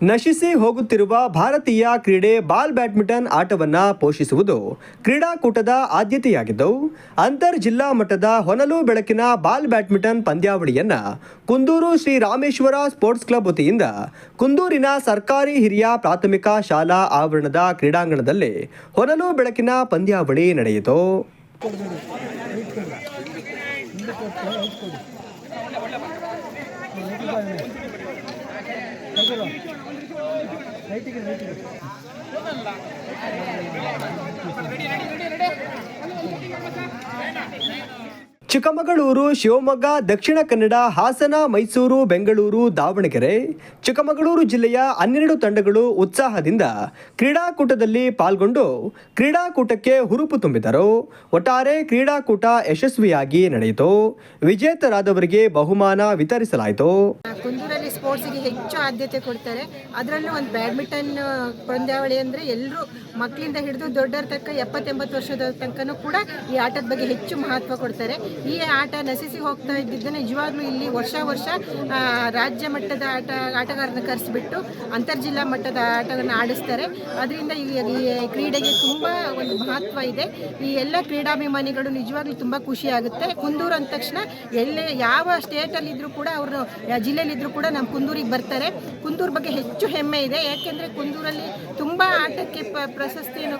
ನಶಿಸಿ ಹೋಗುತ್ತಿರುವ ಭಾರತೀಯ ಕ್ರೀಡೆ ಬಾಲ್ ಬ್ಯಾಡ್ಮಿಂಟನ್ ಆಟವನ್ನು ಪೋಷಿಸುವುದು ಕ್ರೀಡಾಕೂಟದ ಆದ್ಯತೆಯಾಗಿದ್ದು, ಅಂತರ್ ಜಿಲ್ಲಾ ಮಟ್ಟದ ಹೊನಲು ಬೆಳಕಿನ ಬಾಲ್ ಬ್ಯಾಡ್ಮಿಂಟನ್ ಪಂದ್ಯಾವಳಿಯನ್ನು ಕುಂದೂರು ಶ್ರೀ ರಾಮೇಶ್ವರ ಸ್ಪೋರ್ಟ್ಸ್ ಕ್ಲಬ್ ವತಿಯಿಂದ ಕುಂದೂರಿನ ಸರ್ಕಾರಿ ಹಿರಿಯ ಪ್ರಾಥಮಿಕ ಶಾಲಾ ಆವರಣದ ಕ್ರೀಡಾಂಗಣದಲ್ಲಿ ಹೊನಲು ಬೆಳಕಿನ ಪಂದ್ಯಾವಳಿ ನಡೆಯಿತು. ಚಿಕ್ಕಮಗಳೂರು, ಶಿವಮೊಗ್ಗ, ದಕ್ಷಿಣ ಕನ್ನಡ, ಹಾಸನ, ಮೈಸೂರು, ಬೆಂಗಳೂರು, ದಾವಣಗೆರೆ, ಚಿಕ್ಕಮಗಳೂರು ಜಿಲ್ಲೆಯ 12 ತಂಡಗಳು ಉತ್ಸಾಹದಿಂದ ಕ್ರೀಡಾಕೂಟದಲ್ಲಿ ಪಾಲ್ಗೊಂಡು ಕ್ರೀಡಾಕೂಟಕ್ಕೆ ಹುರುಪು ತುಂಬಿದರು. ಒಟ್ಟಾರೆ ಕ್ರೀಡಾಕೂಟ ಯಶಸ್ವಿಯಾಗಿ ನಡೆಯಿತು. ವಿಜೇತರಾದವರಿಗೆ ಬಹುಮಾನ ವಿತರಿಸಲಾಯಿತು. ಕುಂದೂರಲ್ಲಿ ಸ್ಪೋರ್ಟ್ಸ್ಗೆ ಹೆಚ್ಚು ಆದ್ಯತೆ ಕೊಡ್ತಾರೆ. ಅದರಲ್ಲೂ ಒಂದು ಬ್ಯಾಡ್ಮಿಂಟನ್ ಪಂದ್ಯಾವಳಿ ಅಂದರೆ ಎಲ್ಲರೂ ಮಕ್ಕಳಿಂದ ಹಿಡಿದು ದೊಡ್ಡರ ತನಕ 70-80 ವರ್ಷದ ತನಕನೂ ಕೂಡ ಈ ಆಟದ ಬಗ್ಗೆ ಹೆಚ್ಚು ಮಹತ್ವ ಕೊಡ್ತಾರೆ. ಈ ಆಟ ನಶಿಸಿ ಹೋಗ್ತಾ ಇದ್ದಿದ್ದನ್ನು ನಿಜವಾಗ್ಲೂ ಇಲ್ಲಿ ವರ್ಷ ರಾಜ್ಯ ಮಟ್ಟದ ಆಟಗಾರನ ಕರೆಸಿಬಿಟ್ಟು ಅಂತರ್ಜಿಲ್ಲಾ ಮಟ್ಟದ ಆಟವನ್ನು ಆಡಿಸ್ತಾರೆ. ಅದರಿಂದ ಈ ಕ್ರೀಡೆಗೆ ತುಂಬ ಒಂದು ಮಹತ್ವ ಇದೆ. ಈ ಎಲ್ಲ ಕ್ರೀಡಾಭಿಮಾನಿಗಳು ನಿಜವಾಗ್ಲೂ ತುಂಬ ಖುಷಿಯಾಗುತ್ತೆ. ಕುಂದೂರು ಅಂದ ತಕ್ಷಣ ಯಾವ ಸ್ಟೇಟಲ್ಲಿದ್ದರೂ ಕೂಡ ಅವರು ಜಿಲ್ಲೆಯಲ್ಲಿದ್ದರೂ ಕೂಡ ನಮ್ಮ ಕುಂದೂರಿಗೆ ಬರ್ತಾರೆ. ಕುಂದೂರು ಬಗ್ಗೆ ಹೆಚ್ಚು ಹೆಮ್ಮೆ ಇದೆ. ಯಾಕೆಂದರೆ ಕುಂದೂರಲ್ಲಿ ತುಂಬ ಆಟಕ್ಕೆ ಪ್ರಾಶಸ್ತ್ಯವನ್ನು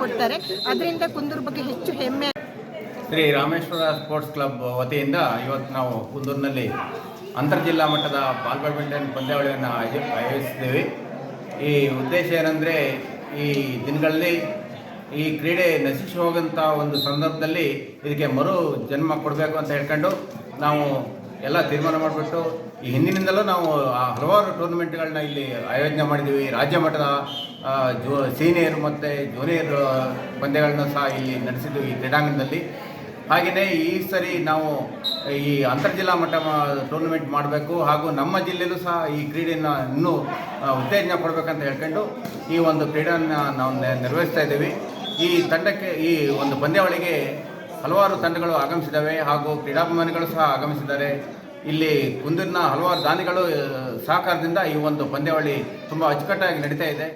ಕೊಡ್ತಾರೆ. ಅದರಿಂದ ಕುಂದೂರು ಬಗ್ಗೆ ಹೆಚ್ಚು ಹೆಮ್ಮೆ. ಶ್ರೀ ರಾಮೇಶ್ವರ ಸ್ಪೋರ್ಟ್ಸ್ ಕ್ಲಬ್ ವತಿಯಿಂದ ಇವತ್ತು ನಾವು ಕುಂದೂರಿನಲ್ಲಿ ಅಂತರ್ಜಿಲ್ಲಾ ಮಟ್ಟದ ಬಾಲ್ ಬ್ಯಾಡ್ಮಿಂಟನ್ ಪಂದ್ಯಾವಳಿಯನ್ನು ಆಯೋಜಿಸಿದ್ದೇವೆ. ಈ ಉದ್ದೇಶ ಏನಂದರೆ, ಈ ದಿನಗಳಲ್ಲಿ ಈ ಕ್ರೀಡೆ ನಶಿಸಿ ಹೋಗೋಂಥ ಒಂದು ಸಂದರ್ಭದಲ್ಲಿ ಇದಕ್ಕೆ ಮರು ಜನ್ಮ ಕೊಡಬೇಕು ಅಂತ ಹೇಳ್ಕೊಂಡು ನಾವು ಎಲ್ಲ ತೀರ್ಮಾನ ಮಾಡಿಬಿಟ್ಟು ಈ ಹಿಂದಿನಿಂದಲೂ ನಾವು ಹಲವಾರು ಟೂರ್ನಮೆಂಟ್ಗಳನ್ನ ಇಲ್ಲಿ ಆಯೋಜನೆ ಮಾಡಿದ್ದೀವಿ. ರಾಜ್ಯ ಮಟ್ಟದ ಸೀನಿಯರ್ ಮತ್ತು ಜೂನಿಯರ್ ಪಂದ್ಯಗಳನ್ನ ಸಹ ಇಲ್ಲಿ ನಡೆಸಿದ್ದೀವಿ ಈ ಕ್ರೀಡಾಂಗಣದಲ್ಲಿ. ಹಾಗೆಯೇ ಈ ಸರಿ ನಾವು ಈ ಅಂತರ್ಜಿಲ್ಲಾ ಮಟ್ಟ ಟೂರ್ನಮೆಂಟ್ ಮಾಡಬೇಕು, ಹಾಗೂ ನಮ್ಮ ಜಿಲ್ಲೆಯಲ್ಲೂ ಸಹ ಈ ಕ್ರೀಡೆಯನ್ನು ಇನ್ನೂ ಉತ್ತೇಜನ ಕೊಡಬೇಕಂತ ಹೇಳ್ಕೊಂಡು ಈ ಒಂದು ಕ್ರೀಡೆಯನ್ನು ನಾವು ನಿರ್ವಹಿಸ್ತಾ ಇದ್ದೀವಿ. ಈ ತಂಡಕ್ಕೆ, ಈ ಒಂದು ಪಂದ್ಯಾವಳಿಗೆ ಹಲವಾರು ತಂಡಗಳು ಆಗಮಿಸಿದ್ದಾವೆ, ಹಾಗೂ ಕ್ರೀಡಾಭಿಮಾನಿಗಳು ಸಹ ಆಗಮಿಸಿದ್ದಾರೆ. ಇಲ್ಲಿ ಕುಂದೂರಿನ ಹಲವಾರು ದಾನಿಗಳು ಸಹಕಾರದಿಂದ ಈ ಒಂದು ಪಂದ್ಯಾವಳಿ ತುಂಬ ಅಚ್ಚುಕಟ್ಟಾಗಿ ನಡೀತಾ ಇದೆ.